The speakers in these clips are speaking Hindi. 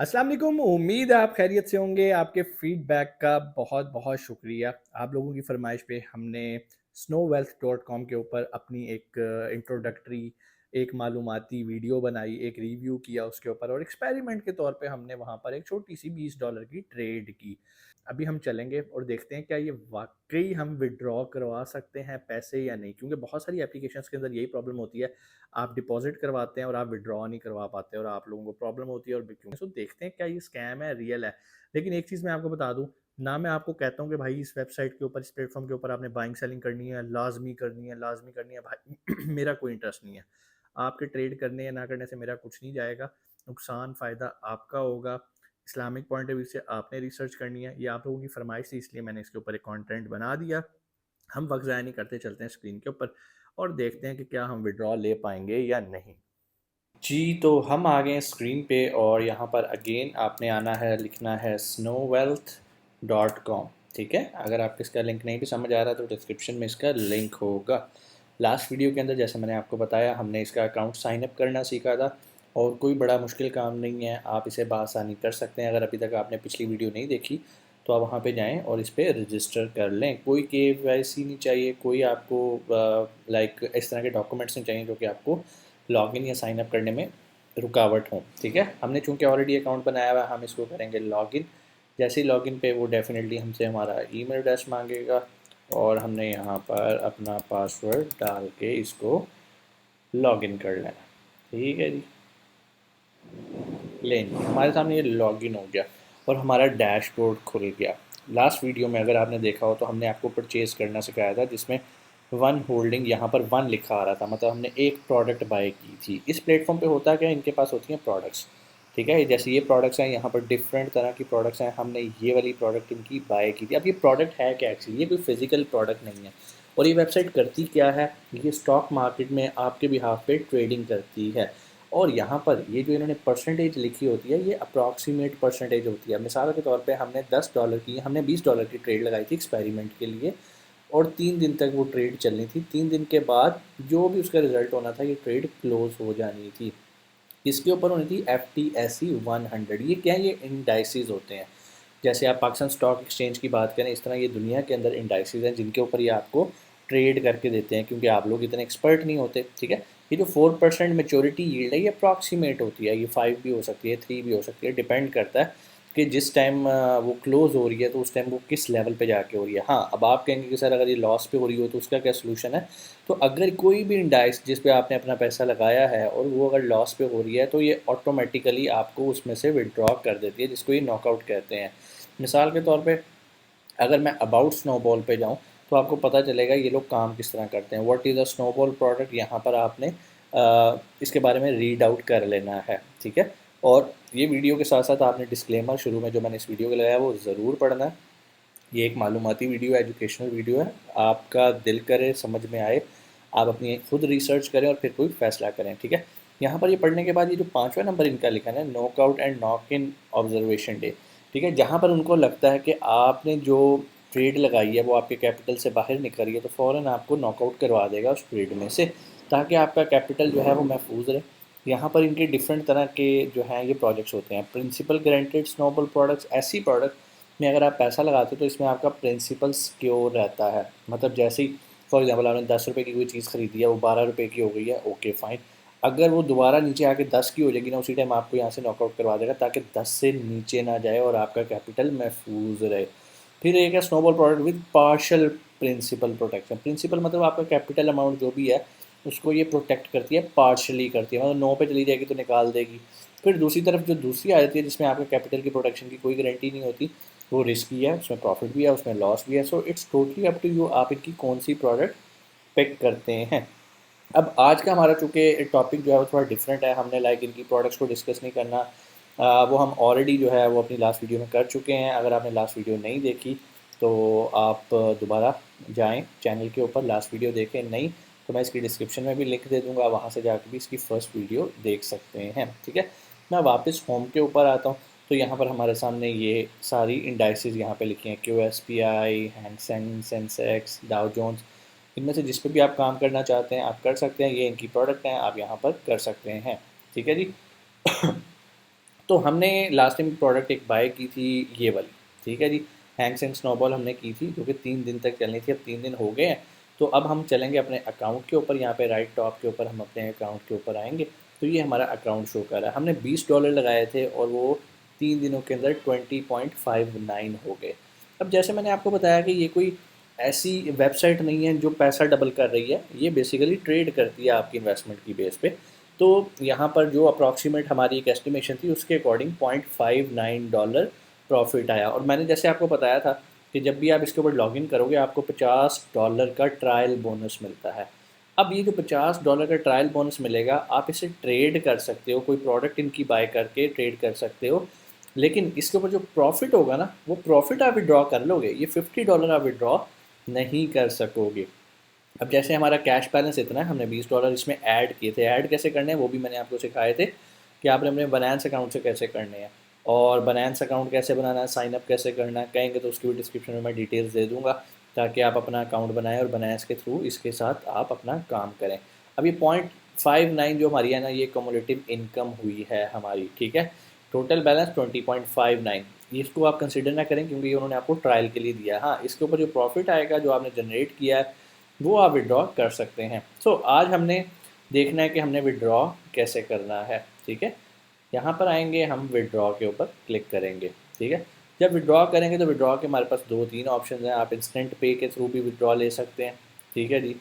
अस्सलाम वालेकुम। उम्मीद है आप खैरियत से होंगे। आपके फीडबैक का बहुत बहुत शुक्रिया। आप लोगों की फरमाइश पे हमने snowwealth.com के ऊपर अपनी एक इंट्रोडक्टरी एक मालूमाती वीडियो बनाई, एक रिव्यू किया उसके ऊपर, और एक्सपेरिमेंट के तौर पे हमने वहाँ पर एक छोटी सी $20 की ट्रेड की। अभी हम चलेंगे और देखते हैं क्या ये वाकई हम विड्रॉ करवा सकते हैं पैसे या नहीं, क्योंकि बहुत सारी एप्लीकेशंस के अंदर यही प्रॉब्लम होती है। आप डिपॉजिट करवाते हैं और आप विड्रॉ नहीं करवा पाते और आप लोगों को प्रॉब्लम होती है। और क्यों सो देखते हैं क्या ये स्कैम है, रियल है। लेकिन एक चीज़ मैं आपको बता दूं, ना मैं आपको कहता हूँ कि भाई इस वेबसाइट के ऊपर, इस प्लेटफॉर्म के ऊपर आपने बाइंग सेलिंग करनी है, लाजमी करनी है, लाजमी करनी है भाई। मेरा कोई इंटरेस्ट नहीं है। आपके ट्रेड करने या ना करने से मेरा कुछ नहीं जाएगा। नुकसान फ़ायदा आपका होगा। इस्लामिक पॉइंट ऑफ व्यू से आपने रिसर्च करनी है। ये आप लोगों की फरमाइश थी, इसलिए मैंने इसके ऊपर एक कंटेंट बना दिया। हम वक्त ज़ाया नहीं करते, चलते हैं स्क्रीन के ऊपर और देखते हैं कि क्या हम विड्रॉ ले पाएंगे या नहीं। जी, तो हम आ गए हैं स्क्रीन पे और यहाँ पर अगेन आपने आना है, लिखना है snowwealth.com। ठीक है, अगर आपको इसका लिंक नहीं भी समझ आ रहा तो डिस्क्रिप्शन में इसका लिंक होगा। लास्ट वीडियो के अंदर जैसे मैंने आपको बताया, हमने इसका अकाउंट साइन अप करना सीखा था और कोई बड़ा मुश्किल काम नहीं है, आप इसे बआसानी कर सकते हैं। अगर अभी तक आपने पिछली वीडियो नहीं देखी तो आप वहाँ पे जाएं और इस पर रजिस्टर कर लें। कोई KYC नहीं चाहिए, कोई आपको लाइक इस तरह के डॉक्यूमेंट्स नहीं चाहिए जो कि आपको लॉगिन या साइन अप करने में रुकावट हो। ठीक है, हमने चूंकि ऑलरेडी अकाउंट बनाया हुआ है, हम इसको करेंगे लॉगिन। जैसे ही लॉगिन पे वो डेफिनेटली हमसे हमारा ईमेल एड्रेस मांगेगा और हमने यहाँ पर अपना पासवर्ड डाल के इसको लॉगिन कर लेना। ठीक है जी, लेन हमारे सामने ये लॉगिन हो गया और हमारा डैशबोर्ड खुल गया। लास्ट वीडियो में अगर आपने देखा हो तो हमने आपको परचेज़ करना सिखाया था, जिसमें वन होल्डिंग यहाँ पर वन लिखा आ रहा था, मतलब हमने एक प्रोडक्ट बाय की थी। इस प्लेटफॉर्म पे होता क्या है, इनके पास होती हैं प्रोडक्ट्स। ठीक है, जैसे ये प्रोडक्ट्स हैं, यहाँ पर डिफरेंट तरह की प्रोडक्ट्स हैं। हमने ये वाली प्रोडक्ट इनकी बाय की थी। अब ये प्रोडक्ट है क्या एक्चुअली, ये कोई फिजिकल प्रोडक्ट नहीं है। और ये वेबसाइट करती क्या है, ये स्टॉक मार्केट में आपके बिहाफ पे ट्रेडिंग करती है। और यहाँ पर ये जो इन्होंने परसेंटेज लिखी होती है, ये अप्रॉक्सीमेट परसेंटेज होती है। मिसाल के तौर पे हमने $10 की, हमने $20 की ट्रेड लगाई थी एक्सपेरिमेंट के लिए, और 3 दिन तक वो ट्रेड चलनी थी। 3 दिन के बाद जो भी उसका रिजल्ट होना था, ये ट्रेड क्लोज हो जानी थी। इसके ऊपर होनी थी FTSE 100। ये क्या है, ये इंडाइसिस होते हैं। जैसे आप पाकिस्तान स्टॉक एक्सचेंज की बात करें, इस तरह ये दुनिया के अंदर इंडाइसिस हैं जिनके ऊपर ये आपको ट्रेड करके देते हैं, क्योंकि आप लोग इतने एक्सपर्ट नहीं होते। ठीक है, ये जो 4% मेच्योरिटी यील्ड है, ये अप्रॉक्सीमेट होती है। ये 5 भी हो सकती है, 3 भी हो सकती है, डिपेंड करता है कि जिस टाइम वो क्लोज हो रही है तो उस टाइम वो किस लेवल पे जाके हो रही है। हाँ, अब आप कहेंगे कि सर अगर ये लॉस पे हो रही हो तो उसका क्या सोल्यूशन है। तो अगर कोई भी इंडाइस जिस पे आपने अपना पैसा लगाया है और वो अगर लॉस पे हो रही है, तो ये ऑटोमेटिकली आपको उसमें से विड्रॉ कर देती है, जिसको ये नॉकआउट कहते हैं। मिसाल के तौर पे अगर मैं अबाउट स्नोबॉल पे जाऊँ तो आपको पता चलेगा ये लोग काम किस तरह करते हैं। What is a snowball product, यहाँ पर आपने इसके बारे में रीड आउट कर लेना है। ठीक है, और ये वीडियो के साथ साथ आपने डिस्क्लेमर शुरू में जो मैंने इस वीडियो को लगाया वो ज़रूर पढ़ना है। ये एक मालूमाती वीडियो है, एजुकेशनल वीडियो है। आपका दिल करे, समझ में आए, आप अपनी खुद रिसर्च करें और फिर कोई फैसला करें। ठीक है, यहाँ पर ये पढ़ने के बाद ये जो 5वां नंबर इनका लिखा है, knockout and knock in observation day. ठीक है, जहाँ पर उनको लगता है कि आपने जो ट्रेड लगाई है वो आपके कैपिटल से बाहर निकल रही है, तो फ़ौरन आपको नॉकआउट करवा देगा उस ट्रेड में से, ताकि आपका कैपिटल जो है वो महफूज रहे। यहाँ पर इनके डिफरेंट तरह के जो हैं ये प्रोजेक्ट्स होते हैं। प्रिंसिपल गारंटेड स्नोबॉल प्रोडक्ट्स, ऐसी प्रोडक्ट में अगर आप पैसा लगाते हो तो इसमें आपका प्रिंसिपल सिक्योर रहता है। मतलब जैसे ही फॉर एग्जांपल आपने 10 रुपये की कोई चीज़ खरीदी है, वो 12 रुपये की हो गई है, ओके फाइन। अगर वो दोबारा नीचे आके 10 की हो जाएगी ना, उसी टाइम आपको यहाँ से नॉकआउट करवा देगा, ताकि 10 से नीचे ना जाए और आपका कैपिटल महफूज रहे। फिर एक है snowball product with partial principal protection. Principal मतलब आपका कैपिटल अमाउंट जो भी है उसको ये प्रोटेक्ट करती है, पार्शली करती है, मतलब 9 पे चली जाएगी तो निकाल देगी। फिर दूसरी तरफ जो दूसरी आ जाती है, जिसमें आपके कैपिटल की प्रोटेक्शन की कोई गारंटी नहीं होती, वो रिस्की है, उसमें प्रॉफिट भी है, उसमें लॉस भी है। So it's totally up to you, आप इनकी कौन सी प्रोडक्ट पिक करते हैं। अब आज का हमारा चूँकि टॉपिक जो है वो थोड़ा डिफरेंट है, हमने लाइक इनकी प्रोडक्ट्स को डिस्कस नहीं करना। वो हम ऑलरेडी जो है वो अपनी लास्ट वीडियो में कर चुके हैं। अगर आपने लास्ट वीडियो नहीं देखी तो आप दोबारा जाएं चैनल के ऊपर, लास्ट वीडियो देखें। नहीं तो मैं इसकी डिस्क्रिप्शन में भी लिंक दे दूँगा, वहाँ से जाकर भी इसकी फ़र्स्ट वीडियो देख सकते हैं। ठीक है, मैं वापस होम के ऊपर आता हूँ। तो यहाँ पर हमारे सामने ये सारी इंडाइसेस यहाँ पे लिखी हैं, QSPI, Hang Sensex, Dow Jones. इनमें से जिस पे भी आप काम करना चाहते हैं आप कर सकते हैं। ये इनकी प्रोडक्ट हैं, आप यहाँ पर कर सकते हैं। ठीक है जी। तो हमने लास्ट टाइम प्रोडक्ट एक बाय की थी, ये वाली, ठीक है जी, हैंक्स एंड स्नोबॉल हमने की थी, जो कि 3 दिन तक चलनी थी। अब 3 दिन हो गए हैं, तो अब हम चलेंगे अपने अकाउंट के ऊपर। यहाँ पे राइट टॉप के ऊपर हम अपने अकाउंट के ऊपर आएंगे, तो ये हमारा अकाउंट शो कर रहा है। हमने $20 लगाए थे और वो 3 दिनों के अंदर 20.59 हो गए। अब जैसे मैंने आपको बताया कि ये कोई ऐसी वेबसाइट नहीं है जो पैसा डबल कर रही है, ये बेसिकली ट्रेड करती है आपकी इन्वेस्टमेंट की बेस पे। तो यहाँ पर जो अप्रॉक्सीमेट हमारी एक एस्टिमेशन थी, उसके अकॉर्डिंग $0.59 प्रॉफिट आया। और मैंने जैसे आपको बताया था कि जब भी आप इसके ऊपर लॉगिन करोगे आपको $50 का ट्रायल बोनस मिलता है। अब ये जो $50 का ट्रायल बोनस मिलेगा, आप इसे ट्रेड कर सकते हो, कोई प्रोडक्ट इनकी बाय करके ट्रेड कर सकते हो, लेकिन इसके ऊपर जो प्रॉफिट होगा ना, वो प्रॉफिट आप विड्रॉ कर लोगे, ये $50 आप विड्रॉ नहीं कर सकोगे। अब जैसे हमारा कैश बैलेंस इतना है, हमने $20 इसमें ऐड किए थे। ऐड कैसे करने हैं वो भी मैंने आपको सिखाए थे कि आपने अपने बनांस अकाउंट से कैसे करने हैं, और बनांस अकाउंट कैसे बनाना है, साइन अप कैसे करना है, कहेंगे तो उसकी भी डिस्क्रिप्शन में मैं डिटेल्स दे दूँगा, ताकि आप अपना अकाउंट बनाएं और बनांस के थ्रू इसके साथ आप अपना काम करें। अब ये 0.59 जो हमारी है ना, ये कम्युलेटिव इनकम हुई है हमारी, ठीक है। टोटल बैलेंस 20.59, इसको आप कंसिडर ना करें क्योंकि ये उन्होंने आपको ट्रायल के लिए दिया है। हाँ, इसके ऊपर जो प्रॉफिट आएगा जो आपने जनरेट किया है वो आप विड्रॉ कर सकते हैं। आज हमने देखना है कि हमने विड्रॉ कैसे करना है, ठीक है। यहाँ पर आएंगे, हम विड्रॉ के ऊपर क्लिक करेंगे, ठीक है। जब विड्रॉ करेंगे तो विड्रॉ के हमारे पास 2-3 ऑप्शन हैं। आप इंस्टेंट पे के थ्रू भी विड्रॉ ले सकते हैं, ठीक है जी।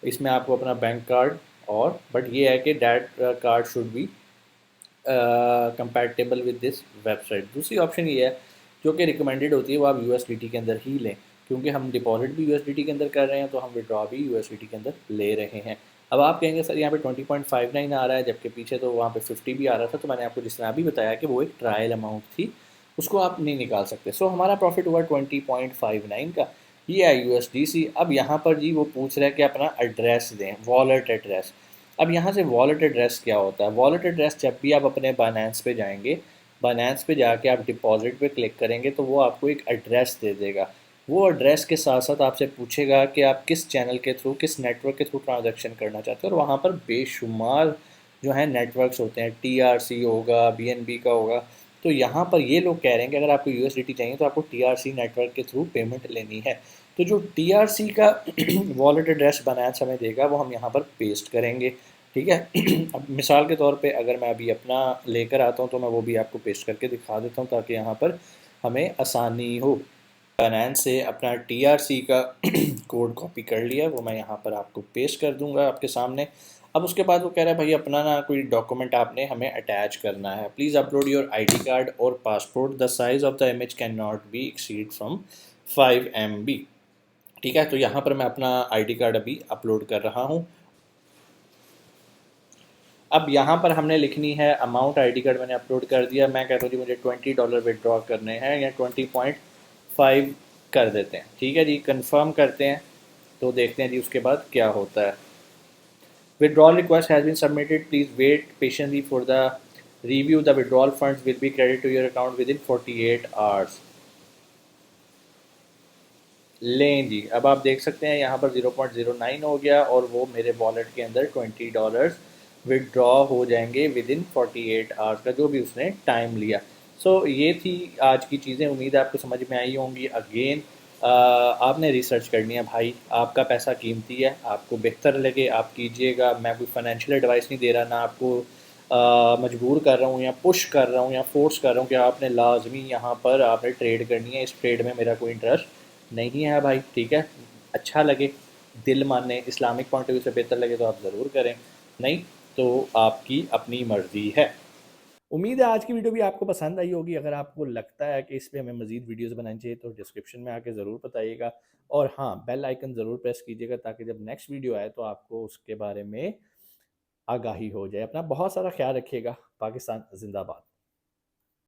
इसमें आपको अपना बैंक कार्ड, और बट ये है कि that card should be compatible with this website. दूसरी ऑप्शन ये है जो कि रिकमेंडेड होती है, वो आप यूएसडीटी के अंदर ही लें, क्योंकि हम डिपॉजिट भी यूएसडीटी के अंदर कर रहे हैं, तो हम विड्रॉ भी यूएसडीटी के अंदर ले रहे हैं। अब आप कहेंगे सर यहाँ पे 20.59 आ रहा है, जबकि पीछे तो वहाँ पे 50 भी आ रहा था। तो मैंने आपको जिस तरह अभी बताया कि वो एक ट्रायल अमाउंट थी, उसको आप नहीं निकाल सकते। हमारा प्रॉफिट हुआ 20.59 का, ये है यूएसडीसी। अब यहाँ पर जी वो पूछ रहा है कि अपना एड्रेस दें, वॉलेट एड्रेस। अब यहाँ से वॉलेट एड्रेस क्या होता है? वॉलेट एड्रेस जब भी आप अपने बाइनेंस पे जाएंगे, बाइनेंस पे जाके आप डिपॉजिट पे क्लिक करेंगे तो वो आपको एक एड्रेस दे देगा। वो एड्रेस के साथ साथ आपसे पूछेगा कि आप किस चैनल के थ्रू, किस नेटवर्क के थ्रू ट्रांजैक्शन करना चाहते हो, और वहाँ पर बेशुमार जो है नेटवर्क्स होते हैं, टीआरसी होगा, बीएनबी का होगा। तो यहाँ पर ये लोग कह रहे हैं कि अगर आपको यूएसडीटी चाहिए तो आपको टीआरसी नेटवर्क के थ्रू पेमेंट लेनी है। तो जो टीआरसी का वॉलेट एड्रेस बनाया हमें देगा, वो हम यहाँ पर पेस्ट करेंगे, ठीक है। अब मिसाल के तौर पे अगर मैं अभी अपना लेकर आता हूँ तो मैं वो भी आपको पेस्ट करके दिखा देता हूँ, ताकि यहाँ पर हमें आसानी हो। बाइनेंस से अपना टीआरसी का कोड कॉपी कर लिया, वो मैं यहाँ पर आपको पेस्ट कर दूंगा आपके सामने। अब उसके बाद वो कह रहा है भाई अपना ना कोई डॉक्यूमेंट आपने हमें अटैच करना है। Please upload your ID card और passport, the size of the image can not be exceed from 5 MB, ठीक है। तो यहाँ पर मैं अपना आईडी कार्ड अभी अपलोड कर रहा हूँ। अब यहाँ पर हमने लिखनी है अमाउंट, आईडी कार्ड मैंने अपलोड कर दिया। मैं कहता हूँ जी मुझे $20 विड्रॉ करने हैं, या 20.5 कर देते हैं, ठीक है जी। कंफर्म करते हैं, तो देखते हैं जी उसके बाद क्या होता है। Withdrawal request has been submitted, please wait patiently for the review, the withdrawal funds will be credit to your account within 48 hours. लें जी, अब आप देख सकते हैं यहाँ पर 0.09 हो गया, और वो मेरे वॉलेट के अंदर $20 विड्रॉ हो जाएंगे विद इन 48 आवर्स का, जो भी उसने टाइम लिया। ये थी आज की चीज़ें, उम्मीद है आपको समझ में आई होंगी। अगेन आपने रिसर्च करनी है भाई, आपका पैसा कीमती है, आपको बेहतर लगे आप कीजिएगा। मैं कोई फाइनेंशियल एडवाइस नहीं दे रहा, ना आपको मजबूर कर रहा हूँ या पुश कर रहा हूँ या फोर्स कर रहा हूँ कि आपने लाजमी यहाँ पर आपने ट्रेड करनी है। इस ट्रेड में मेरा कोई इंटरेस्ट नहीं है भाई, ठीक है। अच्छा लगे, दिल माने, इस्लामिक पॉइंट ऑफ व्यू से बेहतर लगे तो आप ज़रूर करें, नहीं तो आपकी अपनी मर्ज़ी है। उम्मीद है आज की वीडियो भी आपको पसंद आई होगी। अगर आपको लगता है कि इस पे हमें मज़ीद वीडियोस बनानी चाहिए तो डिस्क्रिप्शन में आके ज़रूर बताइएगा, और हाँ, बेल आइकन ज़रूर प्रेस कीजिएगा, ताकि जब नेक्स्ट वीडियो आए तो आपको उसके बारे में आगाही हो जाए। अपना बहुत सारा ख्याल रखिएगा। पाकिस्तान जिंदाबाद।